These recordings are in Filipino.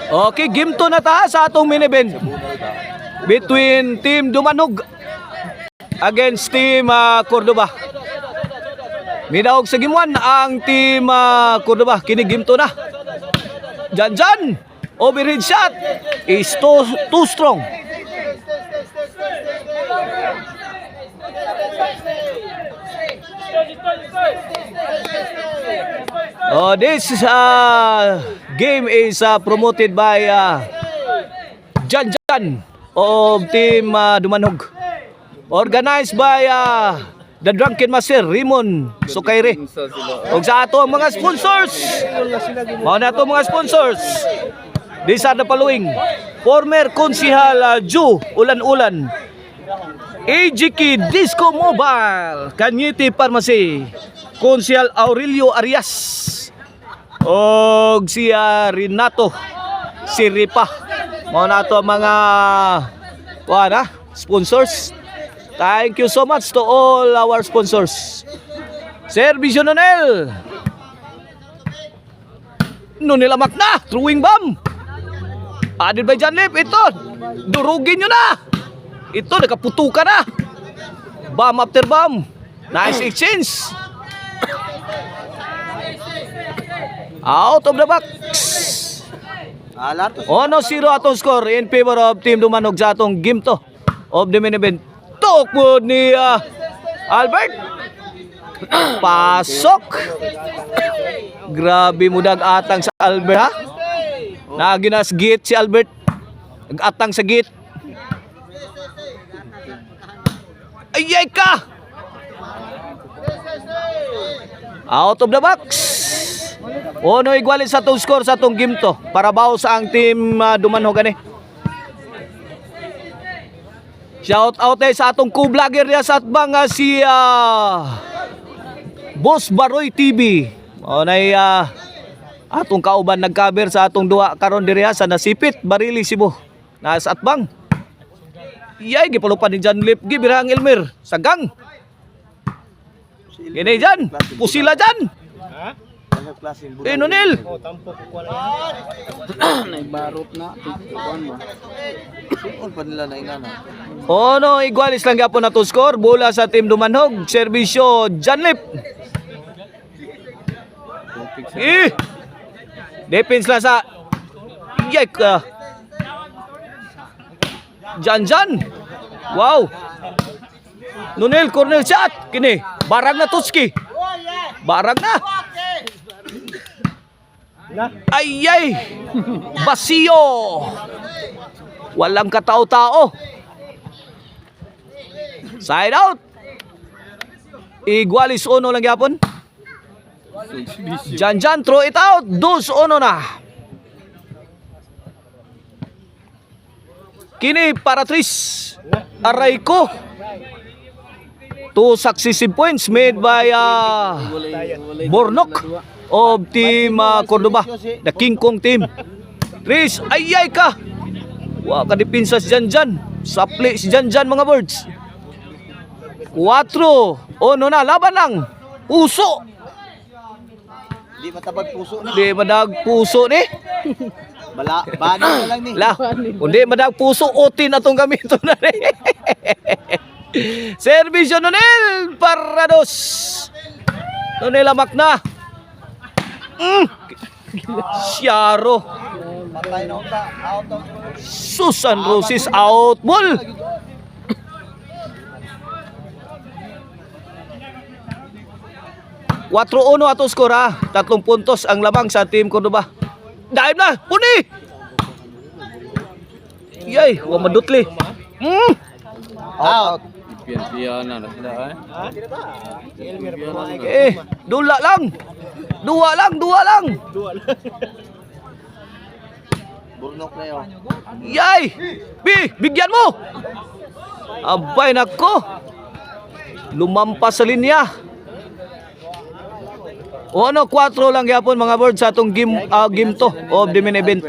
Okay, game 2 na ta sa atong main event. Between Team Dumanog against Team Cordoba. Minaog sa game 1 ang Team Cordoba. Kini game 2 na. Janjan, overhead shot is too strong. This game is promoted by Janjan of Team Dumanog. Organized by the Drunken Master, Raymond Sukayre. O sa ato ang mga sponsors. Mga na mga sponsors. These are the following. Former Konsihal Ju Ulan-Ulan. AGK Disco Mobile. Kanyiti Pharmacy. Konsihal Aurelio Arias. O si Renato Siripa. Mga na ito ang mga sponsors. Thank you so much to all our sponsors. Servicio Nonel. Nonel amak na. Throwing bomb. Added by John Lip. Ito. Durugin nyo na. Ito. Nakaputukan na. Bomb after bomb. Nice exchange. Out of the box. 1-0 atong score in favor of Team Dumanog sa atong game to of the main event. Tukod ni Albert. Pasok. Grabe mudag atang sa Albert ha. Naginas gate si Albert. Nag-atang sa gate. Ayay ka. Out of the box. Ono igualin sa itong score sa itong game to. Para bawo sa ang Team Dumanog ani. Shout out sa atong co-vlogger niya sa atbang si Boss Baroy TV. O nay atong kauban nag-cover sa atong duwa karon diri sa Nasipit, Barili, Cebu. Nasa atbang. Iyay gipalupan ni John Lip gibirang Elmer sagang. Gini dyan, pusila dyan. Nonel. Naibarot na. No, igualis lang yapon na to score. Bola sa Team Dumanog. Servisyo Janlip. Defense lang sa Yek. Janjan. Wow. Nonel, corner shot. Kini, barang na Tutski. Barang na. Ayay. Basio. Walang katao-tao. Side out. Igualis 1 lang yapon. Janjan throw it out. 2-1 na. Kini para Tris. Aray ko. 2 successive points made by Bornok of Team Cordoba. The King Kong team. Tris, ayay ka. Wa ka dipinsa si Janjan. Sapli si Janjan mga birds. 4-1 na. Laban lang. Puso. Di matabag puso ni. Di madag puso ni. Bani na lang ni. Kundi madag puso. Otin atong gamito na ni. Servisyo Nonel Parados. Nonel amak na. Siaro. Susan Roses out ball. Quatro uno ato skor ha. 3 puntos ang lamang sa Team Cordoba. Dive na. Puni. Yay, wa madutli. Out. Pian-pianan na sila Dula lang. Dua lang. Burnok na yun. Yay! Bigyan mo! Abay nako. Lumampas sa linya. 4 lang yapon mga birds sa atong game to of the main event.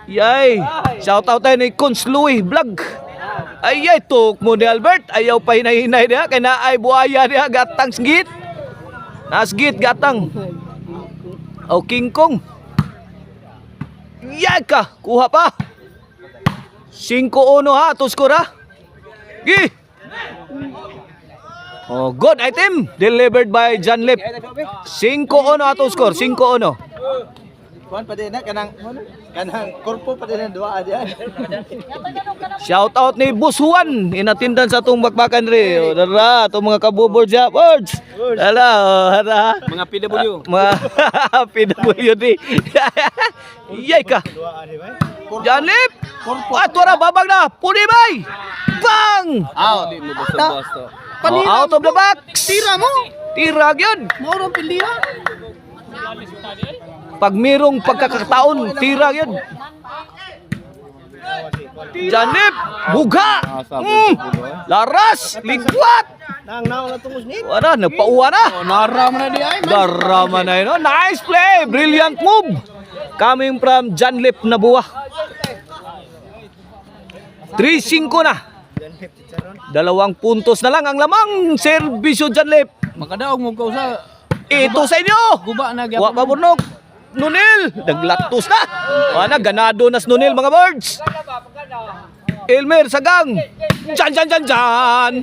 Yay! Shout out tayo ni Cons Louie Vlog. Ayay, tuk mo ni Albert. Ayaw pa hinay-hinay niya. Kaya na ay buhaya niya. Gatang sgit. Nasgit, gatang. O King Kong. Yay ka. Kuha pa. 5-1 ha. To score ha. Gi. Oh, good item. Delivered by John Lip. 5-1 ato score. 5-1. Kuan pa din na kanang korpo pa din na duwa diyan. Shout out ni Boss Juan. Inatindan sa atong bakbakan ri. O, dara, atong mga kabubor dyan. Birds. Dala, dara. Mga PW. Mga PWD. Yay ka. Janip. Atwara, babag na. Puni bay. Bang. Out. Hindi mo basta-basta. Oh, out of the box. Tira mo. Tira yun. Moro pilira. Pag mirong pagkakataon, tira yun. Janip. Buga. Laras. Likwat. Wala, nagpauwa na. Naram na di ay. Darama na yun. Nice play. Brilliant move. Coming from John Lip na buwa. 3-5 na. 2 puntos na lang ang lamang. Servisyo John Lip. Makadaog mo ka sa Ito sa inyo. guba na Wa maburnok. Nunil. Naglatos na. Wala, ganado na si Nunil mga birds. Elmer Sagang. Jan.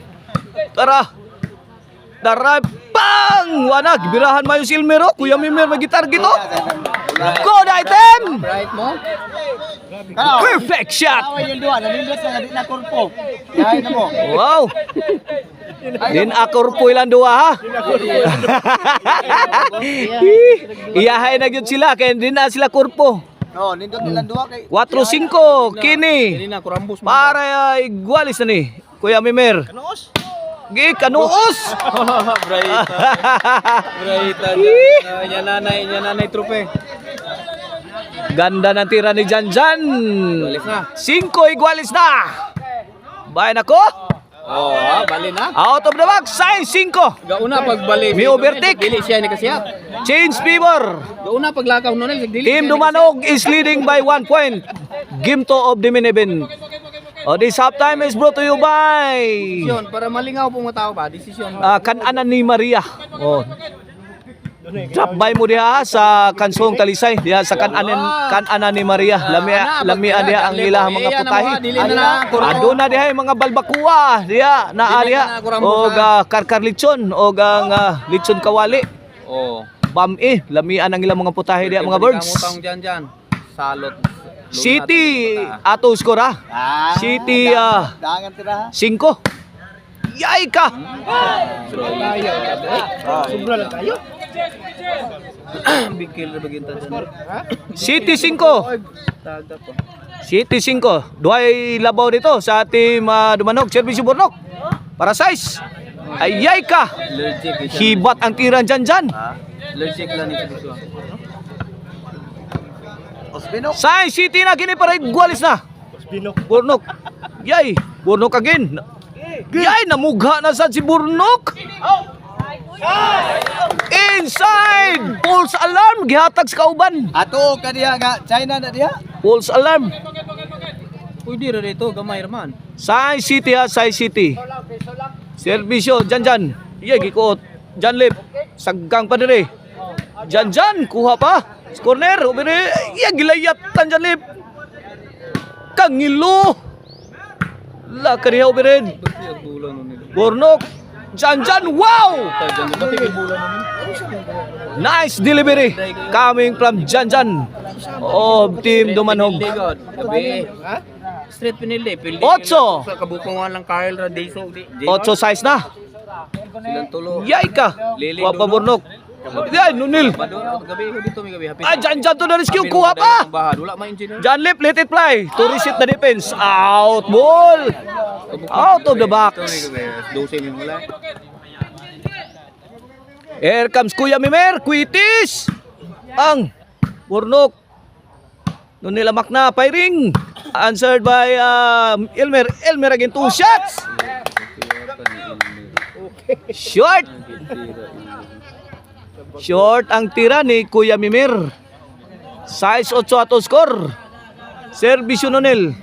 Tara. Tara. Bang! Wala, birahan mayo si Elmer. Oh. Kuya Mimir magitar gito. Good item. right mo. Perfect shot. Away yung duwa, nanindot na di na korpo. Yahay na mo. Wow. Din ako po ilang duwa ha. Iyahay na gyud sila kaya din na sila kurpo. No, nindot nilang duwa kay 4-5 kini. Hindi na kurambos mo. Para igualis na ni Kuya Mimer. Kanuos. Gi kanuos. Braita. Nya nanay trupe. Ganda ng tira ni Janjan. Alis na. 5 igualis na. Bayan ako. Oh, bali na. Out of the box, size 5. Gauna pagbali. May overtake. Dili siya ni kasiyat. Change favor. Gauna paglakaw nunel dili. Team Dumanog is leading by 1 point. Game 2 of the main event. This halftime is brought to you by Desisyon para malingaw po mga tao ba? Desisyon. Kananan ni Maria. Oh. Drop by mo diha sa Kansong Talisay, diha sa kananan ni Maria. Lamian diha ang ilang mga putahe. Aduna diha yung mga balbakuwa, diha naa diha og karkar lechon og ang lechon kawali. Oh. Bam lamian ang ilang mga putahe diha mga birds. Kamutang diyan. Salot. City ato score ha. City dangan tira. 5. Yay ka. Sobra lang tayo. Bigil na baginta diyan. City 5. Taga pa. City 5. Duhay labaw dito sa ating Dumanog. Servisyo Burnok. Para size. Ayay ka. Allergic. Hibat ang tiran dyan. Allergic lang ni Biswa. Osbinok. Size City na kini para igualis na. Burnok. Yay. Burnok again. Yay. Namugha na sa si Burnok. Inside. Pulse alarm. Gihatag sa kauban. Ato ka diha nga China na diha. Pulse alarm. Pwede ra dito gamay raman. Size City ha. Size City. Servisyo. Dyan. Yay. Gikuot. Dyan lip. Saggang pa dire. Dyan. Kuha pa. Corner, ubere, iya gilayatan dyan lip. Kangilo. La kariya ubere. Ang bulan nun nila. Burnok. Dyan, wow. Diyan ba tigil bulan nun? Nice delivery. Coming from Dyan. Of Team Dumanog. God. Gabi. Street pinili. 8. Sa kabukungan lang Carl Radeso. 8 size na. Silang tulo. Yay ka. Kuha pa Burnok. Yan, Nunil. Gabi dito may gabi. Dyan to na rescue. Kuha pa. Wala ma engineer. Dyan lip, let it fly. To reset the defense. Out ball. Out of the box. 12 mo wala. Here comes Kuya Mimer, Quitis. Ang Burnok. Noon nilamak na, firing. Answered by Elmer. Elmer again, 2 shots. Short. Short ang tira ni Kuya Mimir. Size 8 ato score. Servisyo Nonel.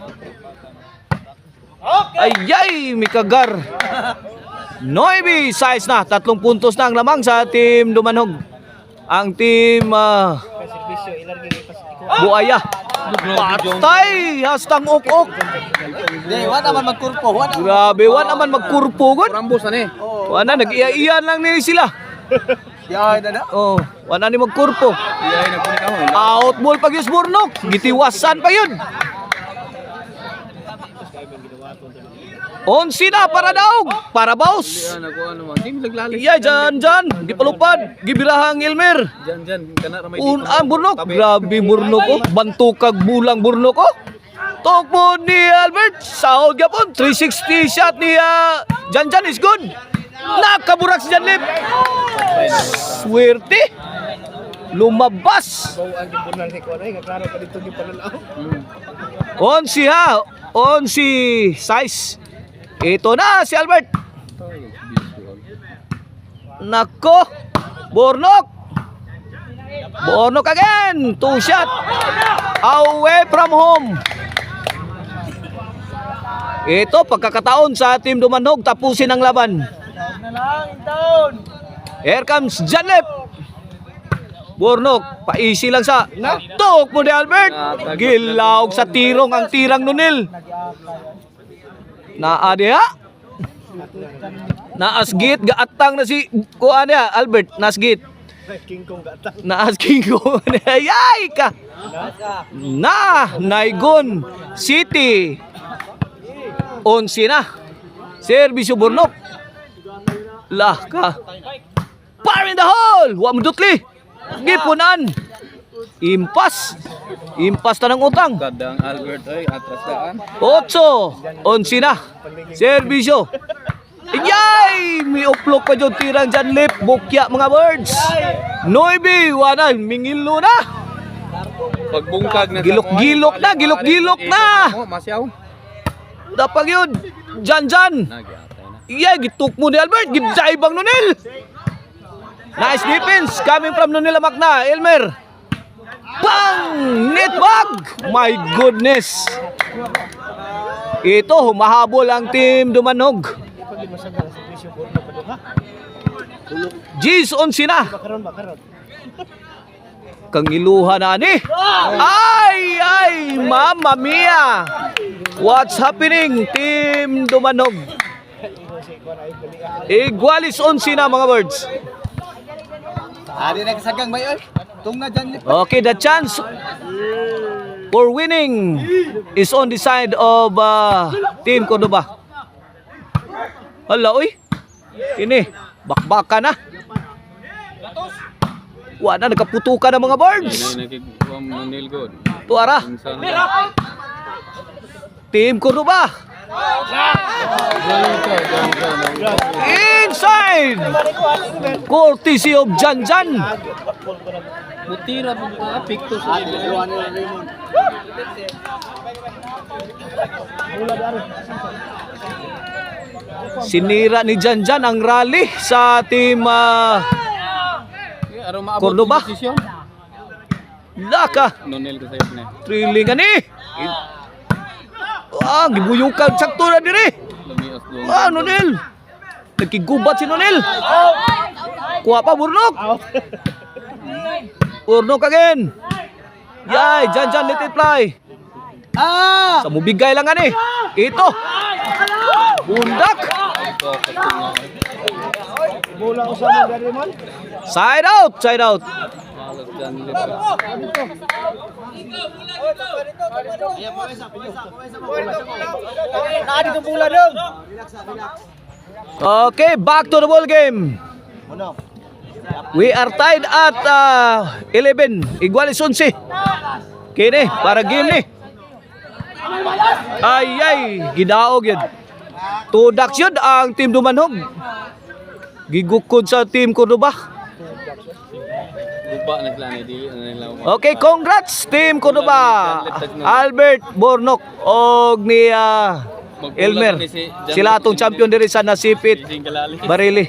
Ayay, mikagar. 9 size na. 3 puntos na ang lamang sa team Dumanog. Ang team Buaya. Patay! Hastang ok-ok. Di, wa naman magkurpo. Wa naman. Grabe, wa naman magkurpo gud. Rambos na eh. Wala, nag-iya-iyan lang ni sila. Di ay na na. Oh, wala ni magkurpo. Iyay na po ni kamo. Out ball pag yung Burnok. Gitiwasan pa yun. 11 na para daog. Para baus. Yan ako ano man. Di laglalis. Iya, dyan. Gipalupad. Gibirahang Elmer. Diyan kana ra may Ang Burnok. Grabe Burnok ko. Bantukag bulang Burnok ko. Tokpo ni Albert. Sahod gapon. 360 shot ni Jan is good. Nakaburak si Janlip. Swerte. Lumabas. 11 ha. 11 size. Ito na si Albert. Nako. Burnok. Burnok again. 2 shot. Away from home. Ito pagkakataon sa Team Dumanhog tapusin ang laban. Here comes Janlip. Burnok, paisi lang sa tok mo ni Albert. Gilawg sa tirong ang tirang nunil. Naadya. Naasgit gaatang na si kuan niya Albert, naasgit. Naas King Kong. Ayay ka. Naigon City. 11 na. Serbisyo Burnok. Lah ka. Fire in the hole. Wa mudutli. Gipunan. Impas. Impas ta ng utang. kadang Albert ay atras daan. 8. 11 na. Serbisyo. Iyay! May uplok pa dyan tirang Janlip. Bukya mga birds. 9. Wanan. Mingilo na. Pagbungkag na Gilok-gilok na. Gilok-gilok na. Oh, masyaw. Dapat yun. Jan. Nagyatay na. Iyay! Gituk mo ni Albert. Gidaibang Nunil. Nice defense. Coming from Nunil Amak na. Elmer. Bang! Netbag! My goodness. Ito, humahabol ang Team Dumanhog. G's 11 na. Kangiluha na ni. Ay, Mamma Mia. What's happening, Team Dumanhog? Igualis 11 na mga birds. Ari na kasagang bayo. Tung na Janlip. Okay, the chance for winning is on the side of Team Cordoba. Hala, uy. Ini, bakbaka na. Wala, nagkaputukan ng mga birds. Nakikikuam ng nail good. Tuara, Team Cordoba. Inside! Courtesy of Jan. Butira po apik to sa Sinira ni Jan ang rally sa Team Cordoba. Laka. Nonel ko sa'yo na. Thrilling ani. Gibuyukan sakto na diri. Lumios doon. Nonel. Nagkigubat si Nonel. Kuha pa Burnok. Burnok again. Yay, Jan let it fly. Sa mubigay lang ani. Ito. Bundak. Side out. Malas dyan nila. Okay, back to the ball game. We are tied at 11. Igualis 11. Kini, para game ni. Ay, gidaog yun. Tudak yun ang Team Dumanhog. Gigukod sa Team Cordoba. Guba na sila di ano nila. Okay, congrats Team Cordoba. Albert Burnok og ni Elmer. Sila atong champion diri sa Nasipit Sing kalali. Barili.